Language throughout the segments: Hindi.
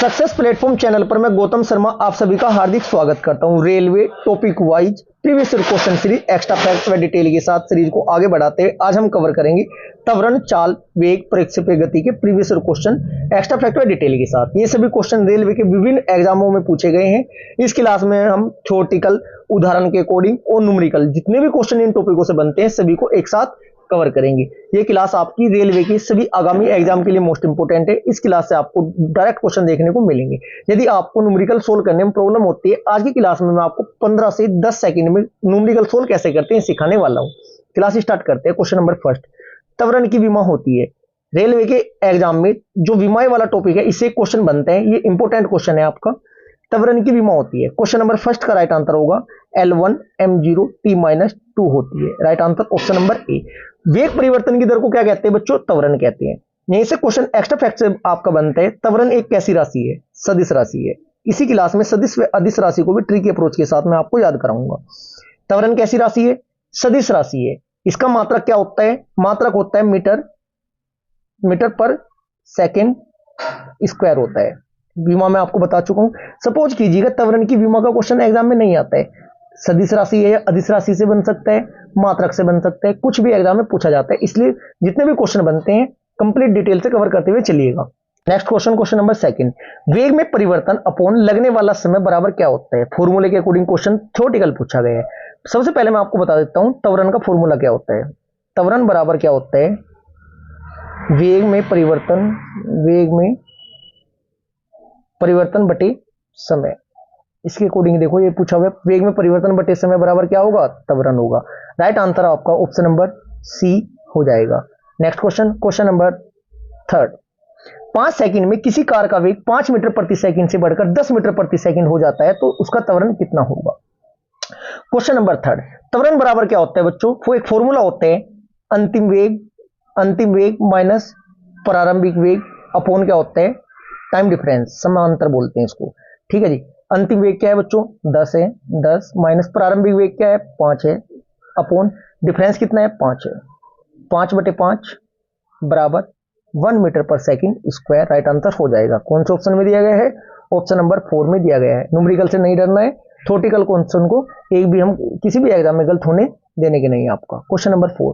सक्सेस प्लेटफॉर्म चैनल पर मैं गौतम शर्मा आप सभी का हार्दिक स्वागत करता हूं। Railway topic wise previous question series extra facts व डिटेल के साथ सीरीज को आगे बढ़ाते हैं आज हम कवर करेंगे त्वरण, चाल, वेग, प्रक्षेपीय गति के प्रीवियस क्वेश्चन एक्स्ट्रा फैक्ट व डिटेल के साथ। ये सभी क्वेश्चन रेलवे के विभिन्न एग्जामों में पूछे गए हैं। इस क्लास में हम थ्योरेटिकल, उदाहरण के अकॉर्डिंग और न्यूमेरिकल जितने भी क्वेश्चन इन टॉपिकों से बनते हैं सभी को एक साथ कवर करेंगे। ये क्लास आपकी रेलवे की सभी आगामी एग्जाम के लिए मोस्ट इंपोर्टेंट है। इस क्लास से आपको डायरेक्ट क्वेश्चन देखने को मिलेंगे। यदि आपको न्यूमेरिकल सोल्व करने में प्रॉब्लम होती है, आज की क्लास में मैं आपको 15 से 10 सेकंड में न्यूमेरिकल सोल्व कैसे करते हैं सिखाने वाला हूं। क्लास स्टार्ट करते हैं। क्वेश्चन नंबर फर्स्ट, त्वरण की विमा होती है। रेलवे के एग्जाम में जो विमाएं वाला टॉपिक है इससे क्वेश्चन बनते हैं। ये इंपॉर्टेंट क्वेश्चन है आपका। त्वरण की विमा होती है। क्वेश्चन नंबर फर्स्ट का राइट आंसर होगा L1 M0 T-2 होती है। Right answer option number A. वेग परिवर्तन की दर को क्या कहते हैं बच्चों? त्वरण कहते हैं। यहीं से क्वेश्चन एक्स्ट्रा फैक्ट से आपका बनता है। त्वरण एक कैसी राशि है? सदिश राशि है। इसी क्लास में सदिश व अदिश राशि को भी ट्रिकी अप्रोच के साथ मैं आपको याद कराऊंगा। त्वरण कैसी राशि है? सदिश राशि है। इसका मात्रक क्या होता है? मात्रक होता है मीटर पर सेकेंड स्क्वायर होता है। विमा में आपको बता चुका हूं। सपोज कीजिएगा त्वरण की विमा का क्वेश्चन एग्जाम में नहीं आता है, सदिश राशि है या अदिश राशि से बन सकता है, मात्रक से बन सकता है, कुछ भी एग्जाम में पूछा जाता है। इसलिए जितने भी क्वेश्चन बनते हैं कंप्लीट डिटेल से कवर करते हुए चलिएगा। Next question, question number second, वेग में परिवर्तन अपॉन लगने वाला समय बराबर क्या होता है? फॉर्मूले के अकॉर्डिंग क्वेश्चन थ्योरेटिकल पूछा गया है। सबसे पहले मैं आपको बता देता हूं त्वरण का फॉर्मूला क्या होता है। त्वरण बराबर क्या होता है? वेग में परिवर्तन बटे समय। इसके अकॉर्डिंग देखो ये पूछा हुआ है, वेग में परिवर्तन बटे समय बराबर क्या होगा? त्वरण होगा। राइट आंसर आपका ऑप्शन नंबर सी हो जाएगा। Next question, question number third, 5 second में किसी कार का वेग 5 मीटर प्रति सेकंड से बढ़कर 10 मीटर प्रति सेकंड हो जाता है तो उसका त्वरण कितना होगा? क्वेश्चन नंबर थर्ड, त्वरण बराबर क्या होता है बच्चों? वो एक फॉर्मूला होता है अंतिम वेग माइनस प्रारंभिक वेग अपॉन क्या होता है? टाइम डिफरेंस, समांतर बोलते हैं इसको। ठीक है जी। अंतिम वेग क्या है बच्चों? 10 है। 10 माइनस प्रारंभिक वेग क्या है? 5 है। अपॉन डिफरेंस कितना है? 5 है। 5/5 बराबर 1 मीटर पर सेकंड स्क्वायर। राइट आंसर हो जाएगा। कौन से ऑप्शन में दिया गया है? ऑप्शन नंबर 4 में दिया गया है। न्यूमेरिकल से नहीं डरना है। थ्योरेटिकल क्वेश्चन को एक भी हम किसी भी एग्जाम में गलत होने देने के नहीं है आपका। क्वेश्चन नंबर 4,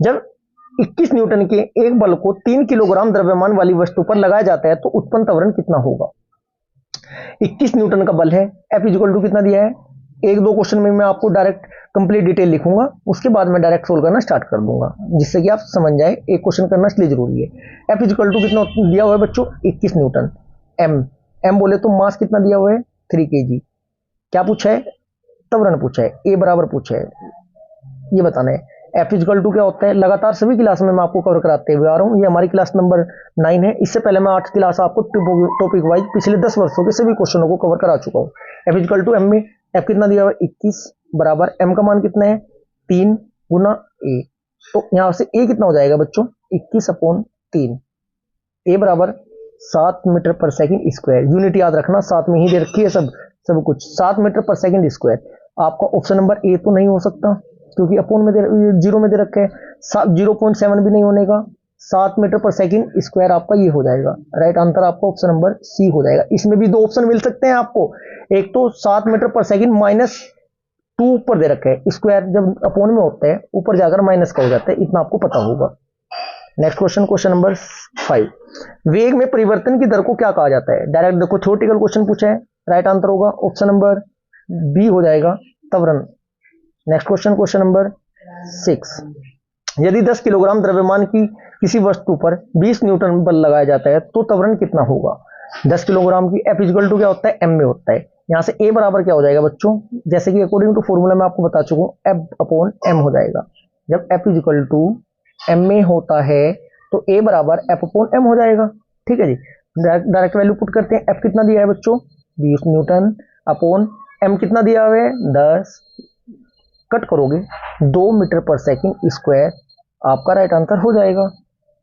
जब 21 न्यूटन के एक बल को 3 किलोग्राम द्रव्यमान वाली वस्तु पर लगाया जाता है तो उत्पन्न त्वरण कितना होगा? 21 न्यूटन का बल है। F इक्वल टू कितना दिया है? एक दो क्वेश्चन में मैं आपको डायरेक्ट कंप्लीट डिटेल लिखूंगा, उसके बाद मैं डायरेक्ट सोल्व करना स्टार्ट कर दूंगा जिससे कि आप समझ जाए। एक क्वेश्चन करना इसलिए जरूरी है। F इक्वल टू कितना दिया हुआ है बच्चों? 21 न्यूटन। M बोले तो मास कितना दिया हुआ है? 3 kg। क्या पूछा है? त्वरण पूछा है। A बराबर पूछा है, ये बताना है। F इक्वल टू क्या होता है? लगातार सभी क्लास में मैं आपको कवर कराते हुए आ रहा हूँ। ये हमारी क्लास नंबर 9 है। इससे पहले मैं 8 क्लास आपको टॉपिक वाइज पिछले 10 वर्षों के सभी क्वेश्चनों को कवर करा चुका हूँ। F इक्वल टू M में F कितना दिया हुआ है? 21 बराबर M का मान कितना है? 3 गुना A। तो यहां से A कितना हो जाएगा बच्चों? 21/3। A बराबर 7 मीटर पर सेकंड स्क्वायर। यूनिट याद रखना, साथ में ही दे रखी है सब कुछ। 7 मीटर पर सेकंड स्क्वायर। आपका ऑप्शन नंबर ए तो नहीं हो सकता क्योंकि अपोन में जीरो में दे रखा है। 0.7 भी नहीं होने का। 7 मीटर पर सेकंड स्क्वायर आपका ये हो जाएगा। राइट आंसर आपका ऑप्शन नंबर सी हो जाएगा। इसमें भी दो ऑप्शन मिल सकते हैं आपको। एक तो 7 मीटर पर सेकंड -2 ऊपर दे रखा है। स्क्वायर जब अपोन में होता है ऊपर जाकर माइनस का हो जाता है, इतना आपको पता होगा। नेक्स्ट क्वेश्चन, क्वेश्चन नंबर 5, वेग में परिवर्तन की दर को क्या कहा जाता है? डायरेक्ट देखो थ्योरेटिकल क्वेश्चन पूछा है। राइट आंसर होगा ऑप्शन नंबर बी हो जाएगा, त्वरण। नेक्स्ट क्वेश्चन, क्वेश्चन नंबर 6, यदि 10 किलोग्राम द्रव्यमान की किसी वस्तु पर 20 न्यूटन बल लगाया जाता है तो त्वरण कितना होगा? 10 किलोग्राम की F इक्वल टू क्या होता है? M में होता है। यहां से A बराबर क्या हो जाएगा बच्चों? जैसे कि अकॉर्डिंग टू फॉर्मूला मैं आपको बता चुका हूं, F/M हो जाएगा। जब F इक्वल टू M में होता है तो A बराबर F/M हो जाएगा। ठीक है जी। डायरेक्ट वैल्यू पुट करते हैं। F कितना दिया है बच्चों? 20 न्यूटन अपॉन M कितना दिया हुआ है? 10। कट करोगे 2 मीटर पर सेकंड स्क्वायर, आपका राइट आंसर हो जाएगा।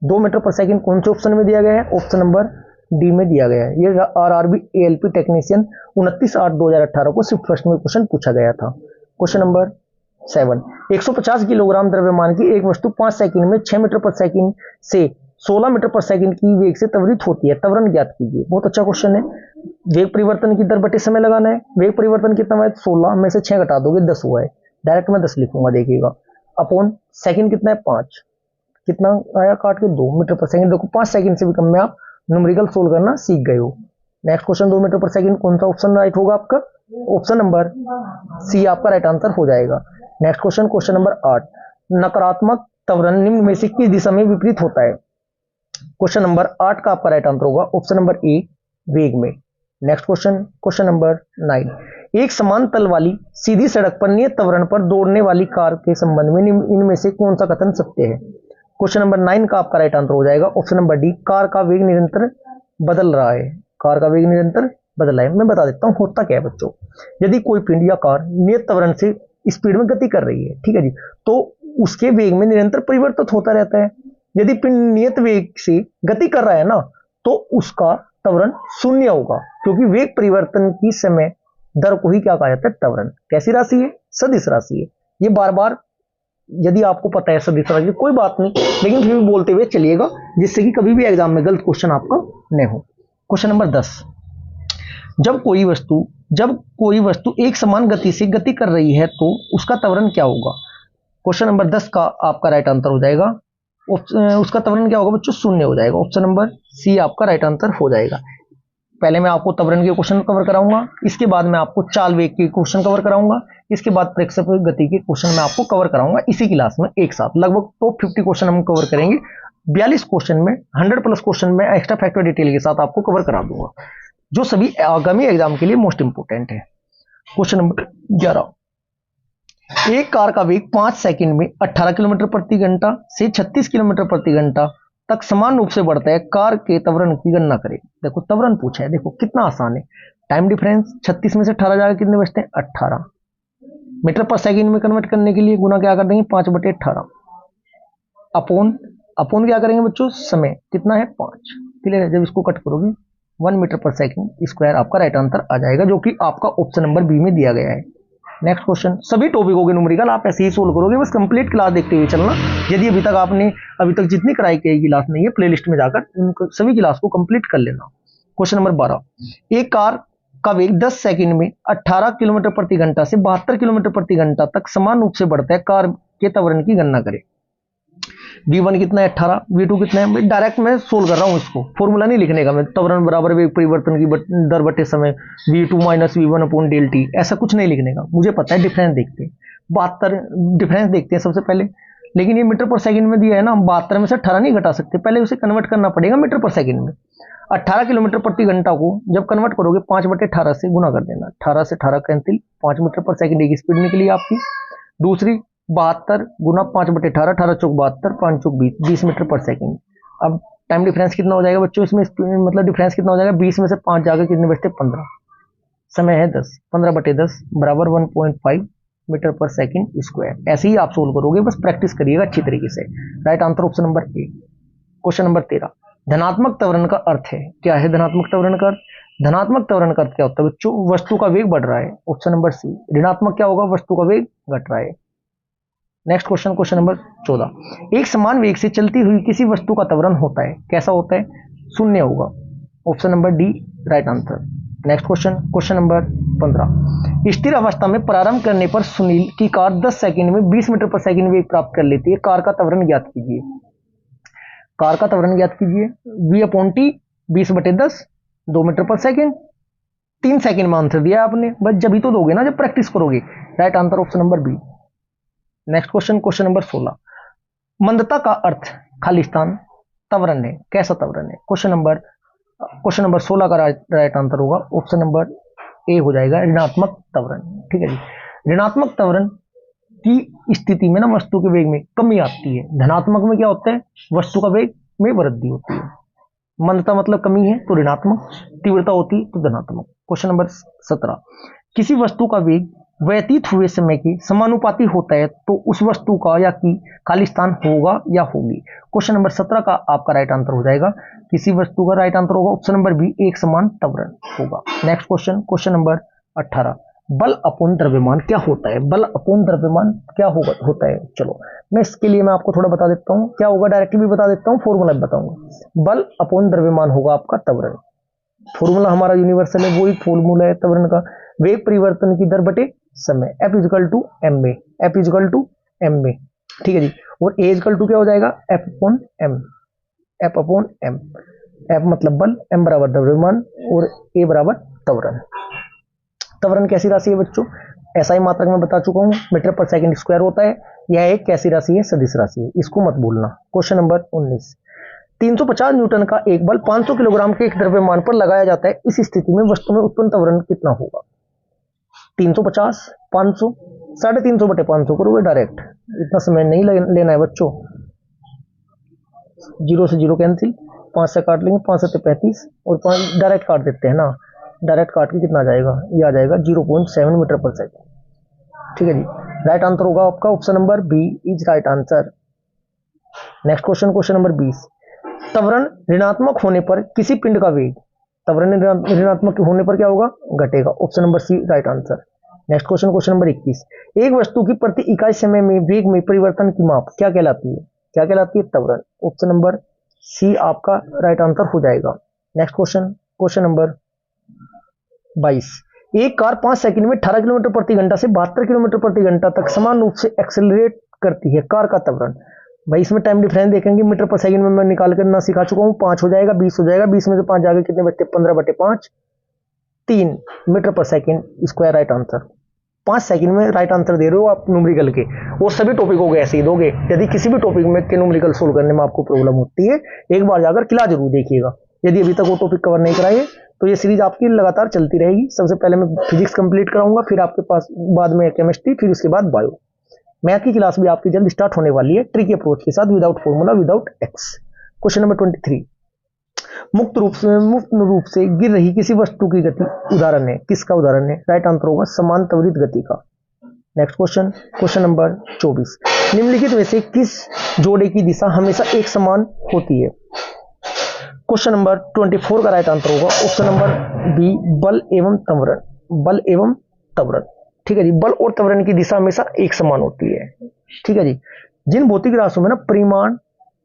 2 मीटर पर सेकंड कौन से ऑप्शन में दिया गया है? ऑप्शन नंबर डी में दिया गया है। ये RRB ALP टेक्नीशियन 29/8/2018 को सिर्फ फर्स्ट में क्वेश्चन पूछा गया था। क्वेश्चन नंबर 7, 150 किलोग्राम द्रव्यमान की एक वस्तु 5 सेकंड में 6 मीटर पर सेकंड से 16 मीटर पर सेकंड की वेग से त्वरित होती है, त्वरण ज्ञात कीजिए। बहुत अच्छा क्वेश्चन है। वेग परिवर्तन की दर बटे समय लगाना है। वेग परिवर्तन कितना है? 16 में से 6 घटा दोगे 10 हुआ है, डायरेक्ट मैं 10 लिखूंगा, देखिएगा। अपॉन सेकंड कितना है? 5, कितना आया काट के? 2 मीटर पर सेकंड। देखो 5 सेकंड से भी कम में आप न्यूमेरिकल सोल्व करना सीख गए हो। नेक्स्ट क्वेश्चन 2 मीटर पर सेकंड, कौन सा ऑप्शन राइट होगा आपका? ऑप्शन नंबर सी आपका राइट आंसर हो जाएगा। नेक्स्ट क्वेश्चन, क्वेश्चन नंबर 8, नकारात्मक त्वरण निम्न में से किस दिशा में विपरीत होता है? क्वेश्चन नंबर 8 का आपका राइट आंसर होगा ऑप्शन नंबर ए, वेग में। नेक्स्ट क्वेश्चन, क्वेश्चन नंबर 9, एक समान तल वाली सीधी सड़क पर नियत त्वरण पर दौड़ने वाली कार के संबंध में इनमें से कौन सा कथन सत्य है? क्वेश्चन नंबर 9 का आपका राइट आंसर हो जाएगा ऑप्शन नंबर डी, कार का वेग निरंतर बदल रहा है। कार का वेग निरंतर बदल रहा है। मैं बता देता हूं होता क्या है बच्चों। यदि कोई पिंड या कार नियत त्वरण से स्पीड में गति कर रही है, ठीक है जी, तो उसके वेग में निरंतर परिवर्तित होता रहता है। यदि पिंड नियत वेग से गति कर रहा है ना, तो उसका त्वरण शून्य होगा, क्योंकि वेग परिवर्तन की समय दर को ही क्या कहा जाता है? त्वरण। कैसी राशि है? सदिश राशि है। ये बार बार यदि आपको पता है सदिश राशि, कोई बात नहीं, लेकिन फिर भी बोलते हुए चलिएगा, जिससे कि कभी भी एग्जाम में गलत क्वेश्चन आपका नहीं हो। क्वेश्चन नंबर 10, जब कोई वस्तु एक समान गति से गति कर रही है तो उसका त्वरण क्या होगा? क्वेश्चन नंबर 10 का आपका राइट आंसर हो जाएगा, उसका त्वरण क्या होगा बच्चों? शून्य हो जाएगा। ऑप्शन नंबर सी आपका राइट आंसर हो जाएगा। पहले मैं आपको त्वरण के क्वेश्चन कवर कराऊंगा, इसके बाद मैं आपको चाल वेग के क्वेश्चन कवर कराऊंगा, इसके बाद प्रेक्षेपण गति के क्वेश्चन मैं आपको कवर कराऊंगा इसी क्लास में एक साथ। लगभग टॉप 50 क्वेश्चन हम कवर करेंगे। 42 क्वेश्चन में 100+ क्वेश्चन में एक्स्ट्रा फैक्टर डिटेल के साथ आपको कवर करा दूंगा, जो सभी आगामी एग्जाम के लिए मोस्ट इंपोर्टेंट है। क्वेश्चन नंबर 11, एक कार का वेग 5 सेकंड में 18 किलोमीटर प्रति घंटा से 36 किलोमीटर प्रति घंटा तक समान रूप से बढ़ता है। कार के त्वरण की गणना करें। देखो त्वरण पूछा है, देखो कितना आसान है। टाइम डिफरेंस 36 में से 18 जाकर कितने बचते हैं? 18 मीटर पर सेकंड में कन्वर्ट करने के लिए गुना क्या कर देंगे? 5/18 अपोन क्या करेंगे बच्चों? समय कितना है? 5। क्लियर है? जब इसको कट करोगे 1 मीटर पर सेकंड स्क्वायर आपका राइट आंसर आ जाएगा, जो कि आपका ऑप्शन नंबर बी में दिया गया है। नेक्स्ट क्वेश्चन, सभी टॉपिकों के न्यूमेरिकल आप ऐसे ही सोल्व करोगे, बस कंप्लीट क्लास देखते हुए चलना। यदि अभी तक जितनी कराई गई क्लास नहीं है, प्लेलिस्ट में जाकर उनको सभी क्लास को कंप्लीट कर लेना। क्वेश्चन नंबर 12, एक कार का वेग 10 सेकंड में 18 किलोमीटर प्रति घंटा से 72 किलोमीटर प्रति घंटा तक समान रूप से बढ़ता है। कार के त्वरण की गणना करें। v1 कितना है? 18। v2 कितना है? डायरेक्ट मैं सोल्व कर रहा हूं, इसको फॉर्मूला नहीं लिखने का मैं। त्वरण बराबर वेग परिवर्तन की दर बटे समय v2 minus v1 upon del T, ऐसा कुछ नहीं लिखने का। मुझे पता है डिफरेंस देखते हैं, 72 डिफरेंस देखते हैं सबसे पहले। लेकिन ये मीटर पर सेकंड में दिया है ना, 72 में से 18 नहीं घटा सकते, पहले उसे कन्वर्ट करना पड़ेगा मीटर पर सेकंड में। 18 किलोमीटर प्रति घंटा को जब कन्वर्ट करोगे 5/18 से गुना कर देना। 18 से 18 कैंसिल, 5 मीटर पर सेकंड एक स्पीड निकली आपकी। दूसरी 72 गुना 5/18, 18 चौक 72, 5 चौक 20, 20 मीटर पर सेकंड। अब टाइम डिफरेंस कितना हो जाएगा बच्चों इसमें? मतलब डिफरेंस कितना हो जाएगा? 20 में से 5 जाकर कितने बचते? 15। समय है 10, 15/10 बराबर 1.5 मीटर पर सेकंड स्क्वायर। ऐसे ही आप सोल्व करोगे, बस प्रैक्टिस करिएगा अच्छी तरीके से। Right answer option number A. Question number 13, धनात्मक त्वरण का अर्थ है क्या? है धनात्मक त्वरण का अर्थ? धनात्मक त्वरण का अर्थ क्या होता है बच्चों? वस्तु का वेग बढ़ रहा है। Option number C. ऋणात्मक क्या होगा? वस्तु का वेग घट रहा है। नेक्स्ट क्वेश्चन, क्वेश्चन नंबर 14, एक समान वेग से चलती हुई किसी वस्तु का त्वरण होता है, कैसा होता है? शून्य होगा। Option number D right answer. Next question, question number 15, स्थिर अवस्था में प्रारंभ करने पर सुनील की कार 10 सेकंड में 20 मीटर पर सेकंड वेग प्राप्त कर लेती है। कार का त्वरण ज्ञात कीजिए। कार का त्वरण ज्ञात कीजिए। v/t 20/10 2 मीटर पर सेकंड। 3 सेकंड में आंसर दिया आपने, बस जब ही तो दोगे ना जब प्रैक्टिस करोगे। Right answer option number B. Next question, question number 16, मंदता का अर्थ खालिस्तान त्वरण है, कैसा त्वरण है? क्वेश्चन नंबर 16 का राइट आंसर होगा ऑप्शन नंबर ए हो जाएगा, ऋणात्मक त्वरण। ठीक है जी। ऋणात्मक त्वरण की स्थिति में ना वस्तु के वेग में कमी आती है। धनात्मक में क्या होता है? वस्तु का वेग में वृद्धि होती है। मंदता मतलब कमी है तो ऋणात्मक, तीव्रता होती है तो धनात्मक। क्वेश्चन नंबर 17, किसी वस्तु का वेग व्यतीत हुए समय के समानुपाती होता है तो उस वस्तु का या की खालिस्तान होगा या होगी। क्वेश्चन नंबर 17 का आपका राइट आंसर हो जाएगा, किसी वस्तु का राइट आंसर होगा ऑप्शन नंबर बी, एक समान त्वरण होगा। नेक्स्ट क्वेश्चन, क्वेश्चन नंबर 18, बल अपोन द्रव्यमान क्या होता है, बल अपोन द्रव्यमान क्या होता है। चलो मैं इसके लिए मैं आपको थोड़ा बता देता हूँ क्या होगा, डायरेक्टली भी बता देता हूँ, फॉर्मूला भी बताऊंगा। बल अपोन द्रव्यमान होगा आपका त्वरण, फॉर्मूला हमारा यूनिवर्सल है, वही फॉर्मूला है त्वरण का। वेग परिवर्तन की दर बटे समय, F equal to m a, F equal to m a, ठीक है जी। और ए इजिकल टू क्या हो जाएगा, F upon M, F upon M, F मतलब बल, एम बराबर द्रव्यमान और ए बराबर त्वरण। त्वरण कैसी राशि है बच्चों, ऐसा ही मात्रक में बता चुका हूं, मीटर पर सेकंड स्क्वायर होता है। यह एक कैसी राशि है, सदिश राशि है, इसको मत भूलना। क्वेश्चन नंबर 19, 350 न्यूटन का एक बल 500 किलोग्राम के एक द्रव्यमान पर लगाया जाता है, इस स्थिति में वस्तु में उत्पन्न त्वरण कितना होगा। 350, 500, 350 बटे 500 करोगे डायरेक्ट, इतना समय नहीं लेना है बच्चों। 0 से 0 कैंसिल, 5 से काट लेंगे, 5 से 35 और 5 डायरेक्ट काट देते हैं ना, डायरेक्ट काट के कितना आ जाएगा, ये आ जाएगा 0.7 मीटर पर सेकंड, ठीक है जी। राइट आंसर होगा आपका option number B is right answer. Next question, question number 20, त्वरण ऋणात्मक होने पर किसी पिंड का वेग, त्वरण ऋणात्मक होने पर क्या होगा, घटेगा, option number C right answer. Next question, question number 21, एक वस्तु की प्रति इकाई समय में वेग में परिवर्तन की माप क्या कहलाती है, क्या कहलाती है, त्वरण, ऑप्शन नंबर सी आपका राइट आंसर हो जाएगा। नेक्स्ट क्वेश्चन, क्वेश्चन नंबर 22, एक कार 5 सेकंड में 18 किलोमीटर प्रति घंटा से 72 किलोमीटर प्रति घंटा तक समान रूप से एक्सेलरेट करती है, कार का त्वरण। भाई इसमें टाइम डिफरेंस देखेंगे, मीटर पर सेकंड में मैं निकाल कर ना सिखा चुका हूँ, 5 हो जाएगा, 20 हो जाएगा, 20 में से 5 जाएगा कितने बचते, 15 बटे 5, 3 मीटर पर second square right answer. 5 second में राइट आंसर दे रहे हो आप न्यूमेरिकल के, और सभी टॉपिकों को ऐसे ही दोगे। यदि किसी भी टॉपिक में के न्यूमेरिकल सोल्व करने में आपको प्रॉब्लम होती है, एक बार जाकर क्लास जरूर देखिएगा। यदि अभी तक वो टॉपिक कवर नहीं कराए तो ये सीरीज आपकी लगातार चलती रहेगी। सबसे पहले मैं फिजिक्स कंप्लीट कराऊंगा, फिर आपके पास बाद में केमिस्ट्री, फिर उसके बाद बायो। मैथ की क्लास भी आपकी जल्द स्टार्ट होने वाली है, ट्रिकी अप्रोच के साथ, without formula, without x. Question number 23, मुक्त रूप से गिर रही किसी वस्तु की गति उदाहरण है, किसका उदाहरण है, राइट आंसर होगा समान त्वरित गति का। नेक्स्ट क्वेश्चन, क्वेश्चन नंबर 24, निम्नलिखित में से किस जोड़े की दिशा हमेशा एक समान होती है। क्वेश्चन नंबर 24 का राइट आंसर होगा ऑप्शन नंबर बी, बल एवं त्वरण, बल एवं त्वरण, ठीक है जी। बल और त्वरण की दिशा हमेशा एक समान होती है, ठीक है जी। जिन भौतिक राशियों में ना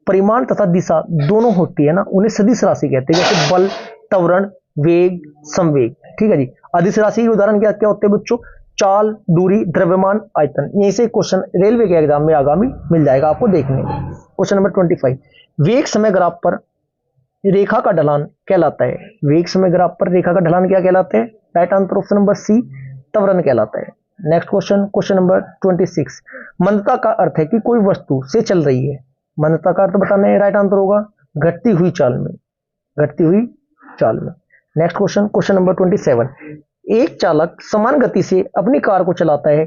परिमाण तथा दिशा दोनों होती है ना, उन्हें सदिश राशि कहते हैं, जैसे बल, त्वरण, वेग, संवेग, ठीक है जी। अदिश राशि के उदाहरण क्या क्या होते हैं बच्चों, चाल, दूरी, द्रव्यमान, आयतन। यहीं से क्वेश्चन रेलवे के एग्जाम में आगामी मिल जाएगा आपको देखने में। क्वेश्चन नंबर 25, वेग समय ग्राफ पर रेखा का ढलान कहलाता है, वेग समय ग्राफ पर रेखा का ढलान क्या कहलाता है, right answer option number C, त्वरण कहलाता है। नेक्स्ट क्वेश्चन, क्वेश्चन नंबर 26, मंदता का अर्थ है कि कोई वस्तु से चल रही है, मंदता का अर्थ बताना है, राइट आंसर होगा घटती हुई चाल में, घटती हुई चाल में। नेक्स्ट क्वेश्चन, क्वेश्चन नंबर 27, एक चालक समान गति से अपनी कार को चलाता है,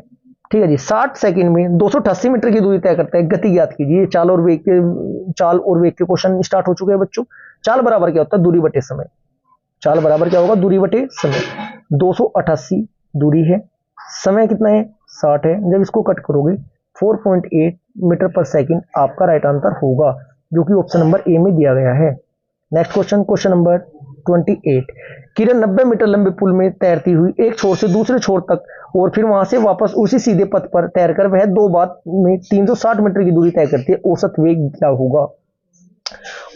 ठीक है जी, 60 सेकंड में 288 मीटर की दूरी तय करता है, गति ज्ञात कीजिए। चाल और वेग के क्वेश्चन स्टार्ट हो चुके हैं बच्चों। चाल बराबर क्या होता है, दूरी बटे समय, चाल बराबर क्या होगा, दूरी बटे समय। 288 दूरी है, समय कितना है 60 है, जब इसको कट करोगे 4.8 मीटर पर सेकंड आपका राइट आंसर होगा, जो कि ऑप्शन नंबर ए में दिया गया है। नेक्स्ट क्वेश्चन, क्वेश्चन नंबर 28, किरण 90 मीटर लंबे पुल में तैरती हुई एक छोर से दूसरे छोर तक और फिर वहां से वापस उसी सीधे पथ पर तैरकर वह 2 बार में 360 मीटर की दूरी तय करती है, औसत वेग क्या होगा,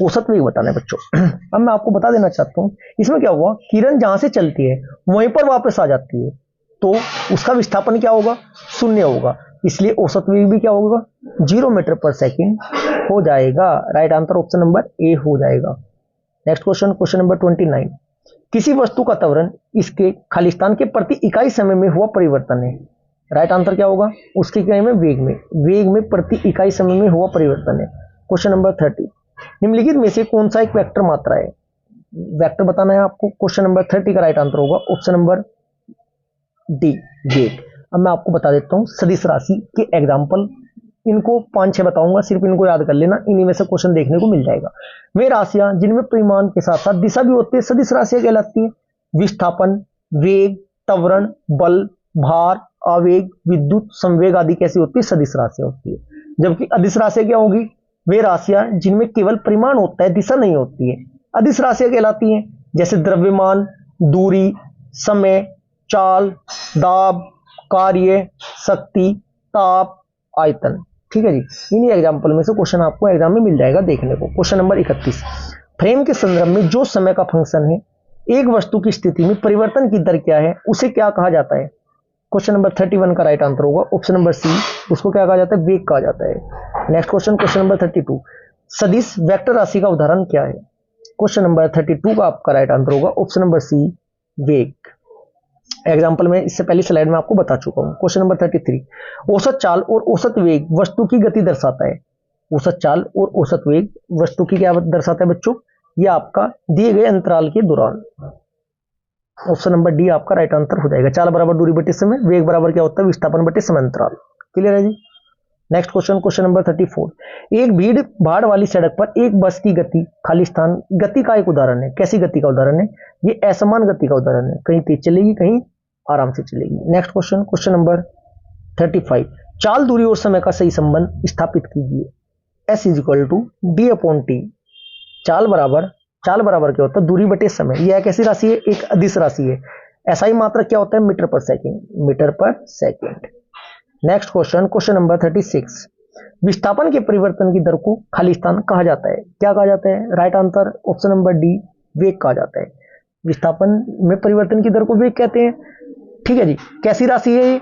औसत वेग बताना है बच्चों। अब मैं आपको बता देना चाहता हूं, इसमें क्या हुआ, किरण जहां से चलती है वहीं पर वापस आ जाती है, तो उसका विस्थापन क्या होगा, 0 होगा, इसलिए औसत वेग भी क्या होगा, 0 मीटर पर सेकंड हो जाएगा। Right answer option number A हो जाएगा। नेक्स्ट क्वेश्चन, क्वेश्चन नंबर 29, किसी वस्तु का त्वरण इसके खालिस्तान के प्रति इकाई समय में हुआ परिवर्तन है, राइट आंसर क्या होगा, उसकी इकाई में वेग में प्रति इकाई समय में हुआ परिवर्तन है। क्वेश्चन नंबर 30, निम्नलिखित में से कौन सा एक वेक्टर मात्रा है, वेक्टर बताना है आपको। क्वेश्चन नंबर 30 का राइट आंसर होगा ऑप्शन नंबर डी, वेग। अब मैं आपको बता देता हूं सदिश राशि के एग्जाम्पल, इनको 5-6 बताऊंगा, सिर्फ इनको याद कर लेना, इन्हीं में से क्वेश्चन देखने को मिल जाएगा। वे राशियां जिनमें परिमाण के साथ साथ दिशा भी होती है सदिश राशियां कहलाती है। विस्थापन, वेग, त्वरण, बल, भार, आवेग, विद्युत, संवेग आदि कैसी होती है, सदिश राशियां होती है। जबकि अदिश राशियां क्या होगी, वे राशियां जिनमें केवल परिमाण होता है, दिशा नहीं होती है, अदिश राशियां कहलाती हैं। जैसे द्रव्यमान, दूरी, समय, चाल, दाब, कार्य, शक्ति, ताप, आयतन। ठीक है जी, इन्हीं एग्जाम्पल में से क्वेश्चन आपको एग्जाम में मिल जाएगा देखने को। क्वेश्चन नंबर 31, फ्रेम के संदर्भ में जो समय का फंक्शन है एक वस्तु की स्थिति में परिवर्तन की दर क्या है उसे क्या कहा जाता है? क्वेश्चन नंबर 31 का राइट आंसर होगा ऑप्शन नंबर सी, उसको क्या कहा जाता है? वेग कहा जाता है। नेक्स्ट क्वेश्चन, क्वेश्चन नंबर 32, सदिश वेक्टर राशि का उदाहरण क्या है? क्वेश्चन नंबर 32 का आपका राइट आंसर होगा ऑप्शन नंबर सी, वेग। एग्जाम्पल में इससे पहली स्लाइड में आपको बता चुका हूं। क्वेश्चन नंबर 33, औसत चाल और औसत वेग वस्तु की गति दर्शाता है। औसत चाल और औसत वेग वस्तु की क्या दर्शाता है बच्चों? ये आपका दिए गए अंतराल के दौरान। ऑप्शन नंबर डी आपका राइट आंसर हो जाएगा। चाल बराबर दूरी बटे समय, वेग बराबर क्या होता है? विस्थापन बटे समय अंतराल। क्लियर है जी? नेक्स्ट क्वेश्चन, क्वेश्चन नंबर 34, एक भीड़ भाड़ वाली सड़क पर एक बस की गति खाली स्थान गति का एक उदाहरण है। कैसी गति का उदाहरण है? ये असमान गति का उदाहरण है, कहीं तेज चलेगी कहीं आराम से चलेगी। नेक्स्ट क्वेश्चन, क्वेश्चन नंबर 35, चाल, दूरी और समय का सही संबंध स्थापित कीजिए। S equal to D upon T. चाल बराबर क्या होता है? दूरी बटे समय। यह कैसी राशि है? एक अदिश राशि है। SI मात्रक क्या होता है? मीटर पर सेकेंड, मीटर पर second. Next question, question number 36, विस्थापन के परिवर्तन की दर को खाली स्थान कहा जाता है। क्या कहा जाता है? Right answer option number D, वेग कहा जाता है। विस्थापन में परिवर्तन की दर को वेग कहते हैं। ठीक है जी, कैसी राशि है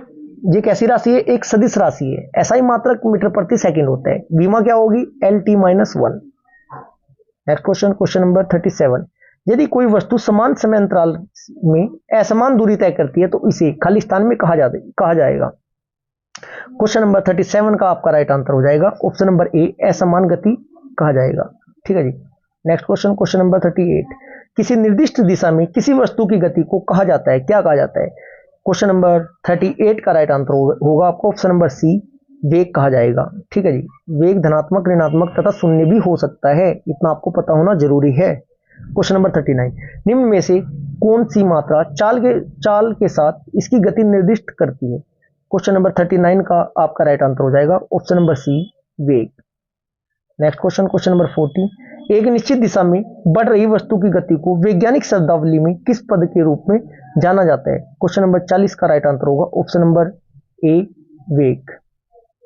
ये कैसी राशि है? एक सदिश राशि है। SI मात्रक मीटर प्रति सेकंड होता है। विमा क्या होगी? LT-1। Next question, question number 37, यदि कोई वस्तु समान समय अंतराल में असमान दूरी तय करती है तो इसे खाली स्थान में कहा जाएगा। क्वेश्चन नंबर 37 का आपका राइट आंसर हो जाएगा ऑप्शन नंबर ए, असमान गति कहा जाएगा। ठीक है जी। नेक्स्ट क्वेश्चन, क्वेश्चन नंबर 38, किसी निर्दिष्ट दिशा में किसी वस्तु की गति को कहा जाता है, क्या कहा जाता है? क्वेश्चन नंबर 38 का राइट आंसर होगा आपको ऑप्शन नंबर सी, वेग कहा जाएगा। ठीक है जी। वेग धनात्मक, ऋणात्मक तथा शून्य भी हो सकता है, इतना आपको पता होना जरूरी है। क्वेश्चन नंबर 39, निम्न में से कौन सी मात्रा चाल के साथ इसकी गति निर्दिष्ट करती है? क्वेश्चन नंबर 39 का आपका राइट आंसर हो जाएगा ऑप्शन नंबर सी, वेग। नेक्स्ट क्वेश्चन, क्वेश्चन नंबर 40, एक निश्चित दिशा में बढ़ रही वस्तु की गति को वैज्ञानिक शब्दावली में किस पद के रूप में जाना जाता है? क्वेश्चन नंबर 40 का राइट आंसर होगा ऑप्शन नंबर ए, वेग।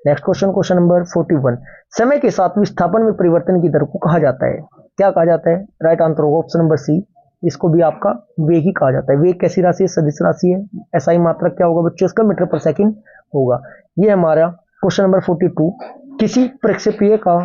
नेक्स्ट क्वेश्चन, क्वेश्चन नंबर 41, समय के साथ विस्थापन में परिवर्तन की दर को कहा जाता है, क्या कहा जाता है? राइट आंसर होगा ऑप्शन नंबर सी, इसको भी आपका वेग ही कहा जाता है। वेग कैसी राशि है? सदिश राशि है। एसआई मात्रक क्या होगा बच्चों? इसका मीटर पर सेकंड होगा। ये हमारा क्वेश्चन नंबर 42, किसी प्रक्षेपीय का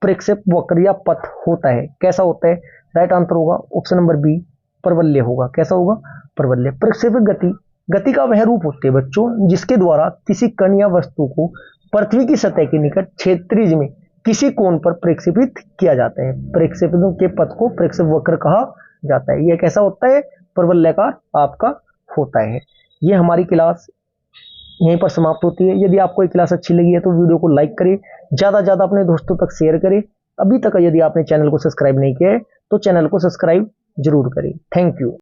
प्रक्षेप वक्र या पथ होता है, कैसा होता है? राइट आंसर होगा ऑप्शन नंबर बी, परवलय होगा। कैसा होगा? परवलय। प्रक्षेपक गति का वह रूप होती है बच्चों जिसके द्वारा किसी कण या वस्तु को पृथ्वी की सतह के निकट क्षेत्रीय में किसी कोण पर प्रक्षेपित किया जाता है। प्रक्षेपणों के पथ को प्रक्षेप वक्र कहा जाता है। यह कैसा होता है? परवलयाकार आपका होता है। यह हमारी क्लास यहीं पर समाप्त होती है। यदि आपको ये क्लास अच्छी लगी है तो वीडियो को लाइक करें, ज्यादा से ज्यादा अपने दोस्तों तक शेयर करें। अभी तक यदि आपने चैनल को सब्सक्राइब नहीं किया है तो चैनल को सब्सक्राइब जरूर करें। Thank you.